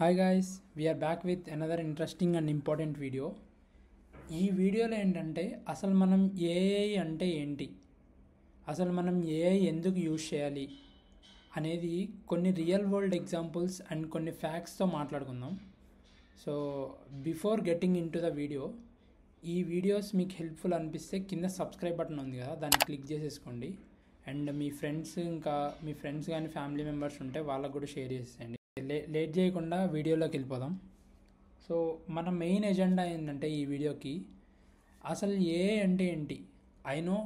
Hi guys, we are back with another interesting and important video. ఈ వీడియోలో ఏంటంటే అసలు మనం ఏఐ అంటే ఏంటి, అసలు మనం ఏఐ ఎందుకు యూజ్ చేయాలి అనేది కొన్ని రియల్ వరల్డ్ ఎగ్జాంపుల్స్ అండ్ కొన్ని ఫ్యాక్ట్స్తో మాట్లాడుకుందాం. So before getting in to the video, ఈ వీడియోస్ మీకు హెల్ప్ఫుల్ అనిపిస్తే కింద సబ్స్క్రైబ్ బటన్ ఉంది కదా, దాన్ని క్లిక్ చేసేసుకోండి. అండ్ మీ ఫ్రెండ్స్ కానీ ఫ్యామిలీ మెంబర్స్ ఉంటే వాళ్ళకు కూడా షేర్ చేసేయండి. లేట్ చేయకుండా వీడియోలోకి వెళ్ళిపోదాం. సో మన మెయిన్ ఎజెండా ఏంటంటే ఈ వీడియోకి అసలు ఏఐ అంటే ఏంటి. ఐ నో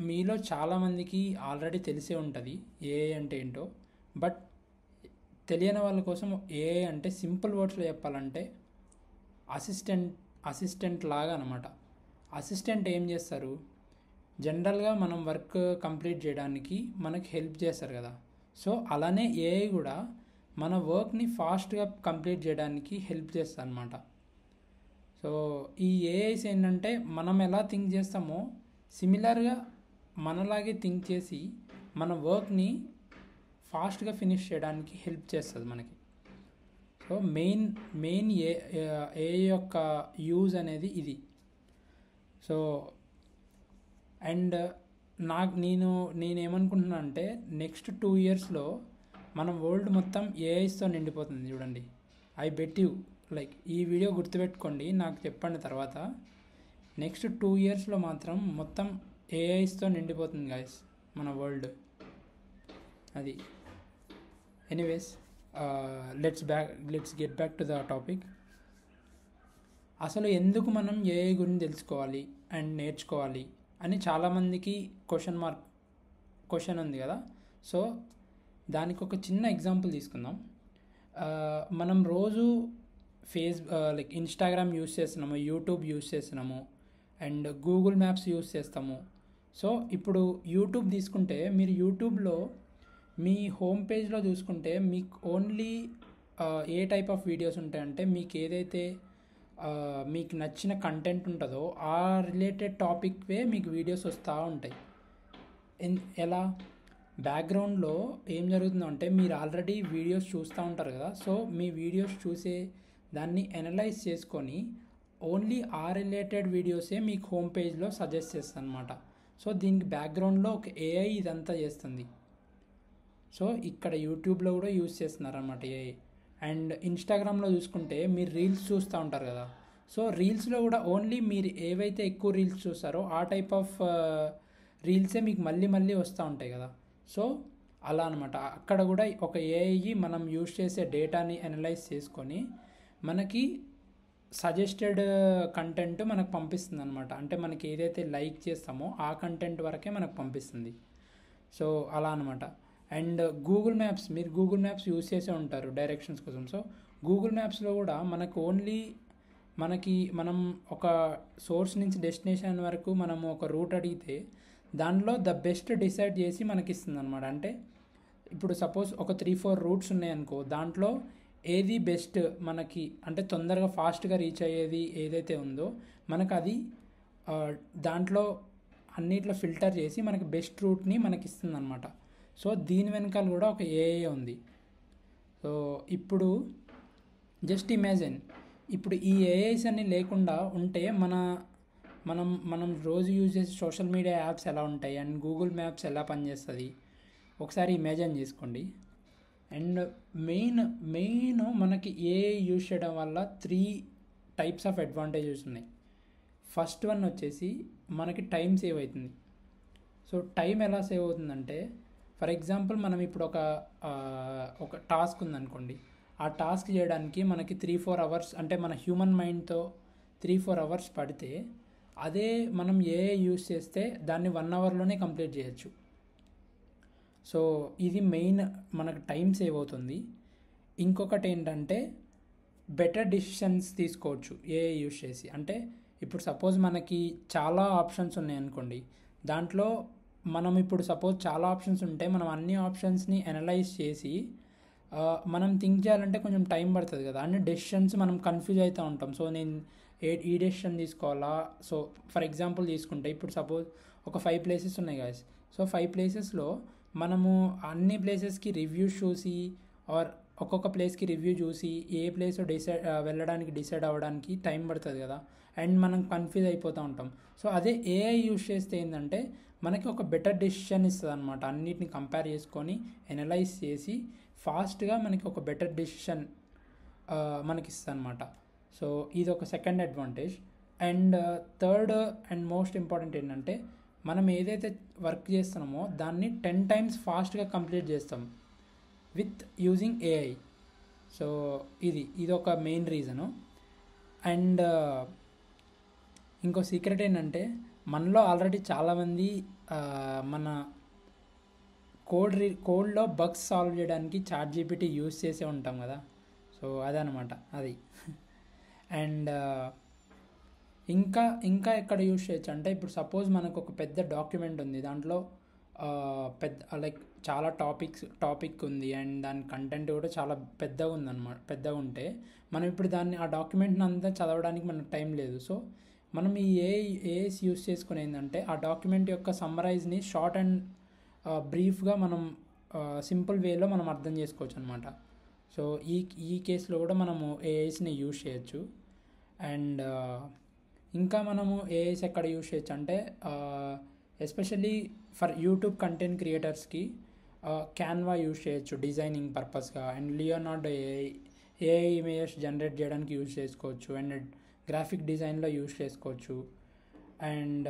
మీలో చాలామందికి ఆల్రెడీ తెలిసే ఉంటుంది ఏఐ అంటే ఏంటో, బట్ తెలియని వాళ్ళ కోసం ఏఐ అంటే సింపుల్ వర్డ్స్లో చెప్పాలంటే అసిస్టెంట్ లాగా అనమాట. అసిస్టెంట్ ఏం చేస్తారు, జనరల్గా మనం వర్క్ కంప్లీట్ చేయడానికి మనకి హెల్ప్ చేస్తారు కదా. సో అలానే ఏఐ కూడా మన వర్క్ని ఫాస్ట్గా కంప్లీట్ చేయడానికి హెల్ప్ చేస్తుంది అనమాట. సో ఈ ఏఐస్ ఏంటంటే మనం ఎలా థింక్ చేస్తామో సిమిలర్గా మనలాగే థింక్ చేసి మన వర్క్ని ఫాస్ట్గా ఫినిష్ చేయడానికి హెల్ప్ చేస్తుంది మనకి. సో మెయిన్ ఏఐ యొక్క యూజ్ అనేది ఇది. సో అండ్ నేనేమనుకుంటున్నా అంటే నెక్స్ట్ 2 yearsలో మన వరల్డ్ మొత్తం ఏఐస్తో నిండిపోతుంది. చూడండి, ఐ బెట్ యూ, లైక్ ఈ వీడియో గుర్తుపెట్టుకోండి, నాకు చెప్పండి తర్వాత. నెక్స్ట్ 2 yearsలో మాత్రం మొత్తం ఏఐస్తో నిండిపోతుంది గాయస్ మన వరల్డ్. అది anyways, let's get back to the topic. అసలు ఎందుకు మనం ఏఐ గురించి తెలుసుకోవాలి అండ్ నేర్చుకోవాలి అని చాలామందికి క్వశ్చన్ ఉంది కదా. సో దానికి ఒక చిన్న ఎగ్జాంపుల్ తీసుకుందాం. మనం రోజు లైక్ ఇన్స్టాగ్రామ్ యూస్ చేస్తున్నాము, యూట్యూబ్ యూస్ చేస్తున్నాము, అండ్ గూగుల్ మ్యాప్స్ యూస్ చేస్తాము. సో ఇప్పుడు యూట్యూబ్ తీసుకుంటే మీరు యూట్యూబ్లో మీ హోమ్ పేజ్లో చూసుకుంటే మీకు only A type of videos ఉంటాయంటే మీకు ఏదైతే మీకు నచ్చిన కంటెంట్ ఉంటుందో ఆ రిలేటెడ్ టాపిక్వే మీకు వీడియోస్ వస్తూ ఉంటాయి. ఎలా బ్యాక్గ్రౌండ్లో ఏం జరుగుతుందో అంటే మీరు ఆల్రెడీ వీడియోస్ చూస్తూ ఉంటారు కదా. సో మీ వీడియోస్ చూసే దాన్ని అనలైజ్ చేసుకొని ఓన్లీ ఆ రిలేటెడ్ వీడియోసే మీకు హోమ్ పేజ్లో సజెస్ట్ చేస్తుంది అనమాట. సో దీనికి బ్యాక్గ్రౌండ్లో ఒక ఏఐ ఇదంతా చేస్తుంది. సో ఇక్కడ యూట్యూబ్లో కూడా యూజ్ చేస్తున్నారు అనమాట ఏఐ. అండ్ ఇన్స్టాగ్రామ్లో చూసుకుంటే మీరు రీల్స్ చూస్తూ ఉంటారు కదా. సో రీల్స్లో కూడా ఓన్లీ మీరు ఏవైతే ఎక్కువ రీల్స్ చూస్తారో ఆ టైప్ ఆఫ్ రీల్సే మీకు మళ్ళీ వస్తూ ఉంటాయి కదా. సో అలా అనమాట, అక్కడ కూడా ఒక ఏఐ మనం యూజ్ చేసే డేటాని అనలైజ్ చేసుకొని మనకి సజెస్టెడ్ కంటెంట్ మనకు పంపిస్తుంది అనమాట. అంటే మనకి ఏదైతే లైక్ చేస్తామో ఆ కంటెంట్ వరకే మనకు పంపిస్తుంది. సో అలా అనమాట. అండ్ గూగుల్ మ్యాప్స్, మీరు గూగుల్ మ్యాప్స్ యూజ్ చేసే ఉంటారు డైరెక్షన్స్ కోసం. సో గూగుల్ మ్యాప్స్లో కూడా మనకు ఓన్లీ మనం ఒక సోర్స్ నుంచి డెస్టినేషన్ వరకు మనము ఒక రూట్ అడిగితే దానిలో ద బెస్ట్ డిసైడ్ చేసి మనకి ఇస్తుంది అనమాట. అంటే ఇప్పుడు సపోజ్ ఒక 3-4 రూట్స్ ఉన్నాయనుకో, దాంట్లో ఏది బెస్ట్ మనకి అంటే తొందరగా ఫాస్ట్గా రీచ్ అయ్యేది ఏదైతే ఉందో మనకు అది దాంట్లో అన్నిట్లో ఫిల్టర్ చేసి మనకి బెస్ట్ రూట్ని మనకి ఇస్తుంది అనమాట. సో దీని వెనకాల కూడా ఒక ఏఐ ఉంది. సో ఇప్పుడు జస్ట్ ఇమాజిన్, ఇప్పుడు ఈ ఏఐస్ అన్ని లేకుండా ఉంటే మనం రోజు యూజ్ చేసే సోషల్ మీడియా యాప్స్ ఎలా ఉంటాయి అండ్ గూగుల్ మ్యాప్స్ ఎలా పనిచేస్తుంది ఒకసారి ఇమాజిన్ చేసుకోండి. అండ్ మెయిన్ మనకి ఏఐ యూజ్ చేయడం వల్ల 3 types ఆఫ్ అడ్వాంటేజెస్ ఉన్నాయి. ఫస్ట్ వన్ వచ్చేసి మనకి టైం సేవ్ అవుతుంది. సో టైం ఎలా సేవ్ అవుతుందంటే, ఫర్ ఎగ్జాంపుల్ మనం ఇప్పుడు ఒక టాస్క్ ఉందనుకోండి, ఆ టాస్క్ చేయడానికి మనకి 3-4 hours అంటే మన హ్యూమన్ మైండ్తో 3-4 hours పడితే అదే మనం ఏఐ యూజ్ చేస్తే దాన్ని 1 hourలోనే కంప్లీట్ చేయొచ్చు. సో ఇది మెయిన్, మనకు టైం సేవ్ అవుతుంది. ఇంకొకటి ఏంటంటే బెటర్ డిసిషన్స్ తీసుకోవచ్చు ఏఐ యూజ్ చేసి. అంటే ఇప్పుడు సపోజ్ మనకి చాలా ఆప్షన్స్ ఉన్నాయనుకోండి, దాంట్లో మనం ఇప్పుడు సపోజ్ చాలా ఆప్షన్స్ ఉంటే మనం అన్ని ఆప్షన్స్ని అనలైజ్ చేసి మనం థింక్ చేయాలంటే కొంచెం టైం పడుతుంది కదా. అన్ని డెసిషన్స్ మనం కన్ఫ్యూజ్ అవుతూ ఉంటాం. సో నేను ఈ డెసిషన్ తీసుకోవాలా. సో ఫర్ ఎగ్జాంపుల్ తీసుకుంటే ఇప్పుడు సపోజ్ ఒక 5 places ఉన్నాయి గాయస్. సో 5 placesలో మనము అన్ని ప్లేసెస్కి రివ్యూస్ చూసి ఆర్ ఒక్కొక్క ప్లేస్కి రివ్యూ చూసి ఏ ప్లేస్ వెళ్ళడానికి డిసైడ్ అవ్వడానికి టైం పడుతుంది కదా, అండ్ మనం కన్ఫ్యూజ్ అయిపోతూ ఉంటాం. సో అదే ఏఐ యూస్ చేస్తే ఏంటంటే మనకి ఒక బెటర్ డెసిషన్ ఇస్తుంది అనమాట. అన్నిటిని కంపేర్ చేసుకొని ఎనలైజ్ చేసి ఫాస్ట్గా మనకి ఒక బెటర్ డెసిషన్ మనకి ఇస్తుంది అనమాట. సో ఇది ఒక second advantage. And third and most important ఏంటంటే మనం ఏదైతే వర్క్ చేస్తున్నామో దాన్ని 10 times ఫాస్ట్గా కంప్లీట్ చేస్తాం విత్ యూజింగ్ ఏఐ. సో ఇది ఒక మెయిన్ రీజను. అండ్ ఇంకో సీక్రెట్ ఏంటంటే మనలో ఆల్రెడీ చాలామంది మన కోడ్లో బగ్స్ సాల్వ్ చేయడానికి ChatGPT యూస్ చేసే ఉంటాం కదా. సో అదనమాట అది. అండ్ ఇంకా ఎక్కడ యూస్ చేయొచ్చు అంటే ఇప్పుడు సపోజ్ మనకు ఒక పెద్ద డాక్యుమెంట్ ఉంది, దాంట్లో లైక్ చాలా టాపిక్ ఉంది అండ్ దాని కంటెంట్ కూడా చాలా పెద్దగా ఉంటే మనం ఇప్పుడు ఆ డాక్యుమెంట్ని అంతా చదవడానికి మనకు టైం లేదు. సో మనం ఈ ఏఐస్ యూస్ చేసుకుని ఏంటంటే ఆ డాక్యుమెంట్ యొక్క సమ్మరైజ్ని షార్ట్ అండ్ బ్రీఫ్గా మనం సింపుల్ వేలో మనం అర్థం చేసుకోవచ్చు అనమాట. సో ఈ కేసులో కూడా మనము ఏఐస్ని యూస్ చేయొచ్చు. అండ్ ఇంకా మనము ఏఐస్ ఎక్కడ యూస్ చేయొచ్చు అంటే ఎస్పెషల్లీ ఫర్ యూట్యూబ్ కంటెంట్ క్రియేటర్స్కి క్యాన్వా యూస్ చేయొచ్చు డిజైనింగ్ పర్పస్గా. And Leonardo AI images generate చేయడానికి యూస్ చేసుకోవచ్చు. అండ్ గ్రాఫిక్ డిజైన్లో యూస్ చేసుకోవచ్చు. అండ్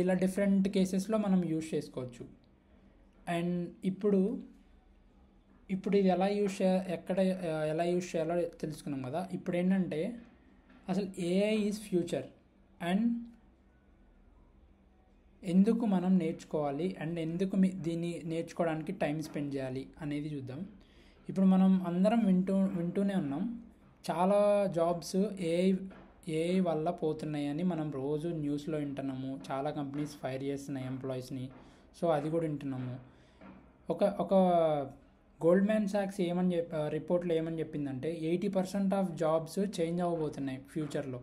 ఇలా డిఫరెంట్ కేసెస్లో మనం యూస్ చేసుకోవచ్చు. అండ్ ఇప్పుడు ఇది ఎలా యూస్ చేయాలో తెలుసుకున్నాం కదా. ఇప్పుడు ఏంటంటే అసలు ఏఐ ఈజ్ ఫ్యూచర్ అండ్ ఎందుకు మనం నేర్చుకోవాలి అండ్ ఎందుకు దీన్ని నేర్చుకోవడానికి టైం స్పెండ్ చేయాలి అనేది చూద్దాం. ఇప్పుడు మనం అందరం వింటూనే ఉన్నాం, చాలా జాబ్స్ ఏఐ వల్ల పోతున్నాయని మనం రోజు న్యూస్లో వింటున్నాము. చాలా కంపెనీస్ ఫైర్ చేస్తున్నాయి ఎంప్లాయీస్ని. సో అది కూడా వింటున్నాము. ఒక గోల్డ్మ్యాన్ సాక్స్ రిపోర్ట్లో ఏమని చెప్పిందంటే 80% ఆఫ్ జాబ్స్ చేంజ్ అవ్వబోతున్నాయి ఫ్యూచర్లో.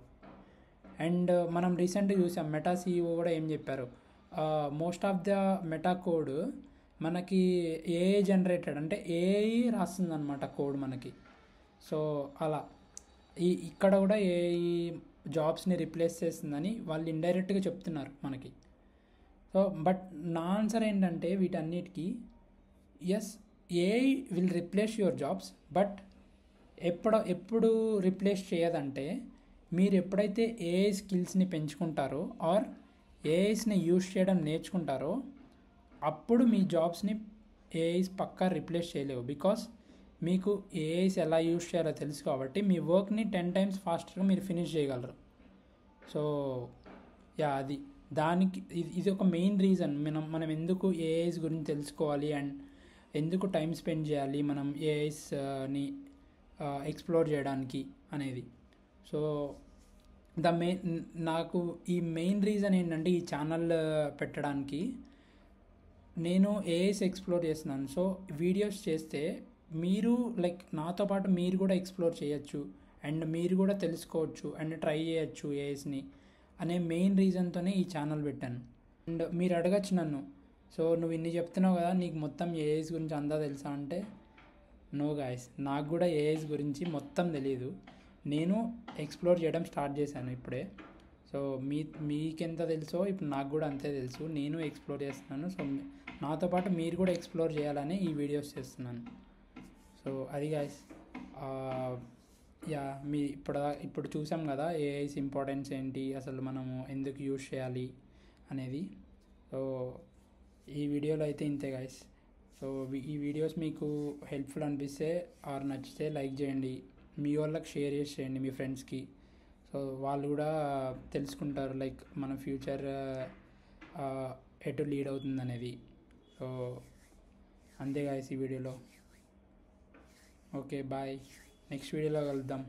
అండ్ మనం రీసెంట్గా చూసాం మెటా CEO కూడా ఏం చెప్పారు, most of the meta code మనకి ఏఐ జనరేటెడ్, అంటే ఏఐ రాస్తుందన్నమాట కోడ్ మనకి. సో అలా ఇక్కడ కూడా ఏఐ జాబ్స్ని రిప్లేస్ చేస్తుందని వాళ్ళు ఇండైరెక్ట్గా చెప్తున్నారు మనకి. సో బట్ నా ఆన్సర్ ఏంటంటే వీటన్నిటికీ yes, AI will replace your jobs, but ఎప్పుడు రిప్లేస్ చేయదంటే మీరు ఎప్పుడైతే ఏఐ స్కిల్స్ని పెంచుకుంటారో ఆర్ ఏఐస్ని యూస్ చేయడం నేర్చుకుంటారో అప్పుడు మీ జాబ్స్ని ఏఐస్ పక్కా రిప్లేస్ చేయలేవు. బికాస్ మీకు ఏఐస్ ఎలా యూస్ చేయాలో తెలుసు కాబట్టి మీ వర్క్ని 10 times ఫాస్టర్గా మీరు ఫినిష్ చేయగలరు. సో ఇది ఒక మెయిన్ రీజన్ మనం ఎందుకు ఏఐస్ గురించి తెలుసుకోవాలి అండ్ ఎందుకు టైం స్పెండ్ చేయాలి మనం ఏఐస్ని ఎక్స్ప్లోర్ చేయడానికి అనేది. సో నాకు ఈ మెయిన్ రీజన్ ఏంటంటే ఈ ఛానల్ పెట్టడానికి నేను ఏఐస్ ఎక్స్ప్లోర్ చేస్తున్నాను. సో వీడియోస్ చేస్తే మీరు లైక్ నాతో పాటు మీరు కూడా ఎక్స్ప్లోర్ చేయొచ్చు అండ్ మీరు కూడా తెలుసుకోవచ్చు అండ్ ట్రై చేయొచ్చు ఏఐస్ని అనే మెయిన్ రీజన్తోనే ఈ ఛానల్ పెట్టాను. అండ్ మీరు అడగచ్చు నన్ను, సో నువ్వు ఇన్ని చెప్తున్నావు కదా నీకు మొత్తం ఏఐస్ గురించి అంతా తెలుసా అంటే, నో గాయస్, నాకు కూడా ఏఐస్ గురించి మొత్తం తెలియదు. నేను ఎక్స్ప్లోర్ చేయడం స్టార్ట్ చేశాను ఇప్పుడే. సో మీకెంత తెలుసో ఇప్పుడు నాకు కూడా అంతే తెలుసు, నేను ఎక్స్ప్లోర్ చేస్తున్నాను. సో నాతో పాటు మీరు కూడా ఎక్స్ప్లోర్ చేయాలని ఈ వీడియోస్ చేస్తున్నాను. సో అది గాయస్, ఇప్పుడు చూసాం కదా ఏఐస్ ఇంపార్టెన్స్ ఏంటి, అసలు మనము ఎందుకు యూజ్ చేయాలి అనేది. సో ఈ వీడియోలో అయితే ఇంతే గాయస్. సో ఈ వీడియోస్ మీకు హెల్ప్ఫుల్ అనిపిస్తే ఆర్ నచ్చితే లైక్ చేయండి, మీ వాళ్ళకి షేర్ చేసేయండి మీ ఫ్రెండ్స్కి. సో వాళ్ళు కూడా తెలుసుకుంటారు లైక్ మన ఫ్యూచర్ ఎటు లీడ్ అవుతుంది అనేది. సో అంతే గాయస్ ఈ వీడియోలో. ఓకే బాయ్, నెక్స్ట్ వీడియోలో కలుద్దాం.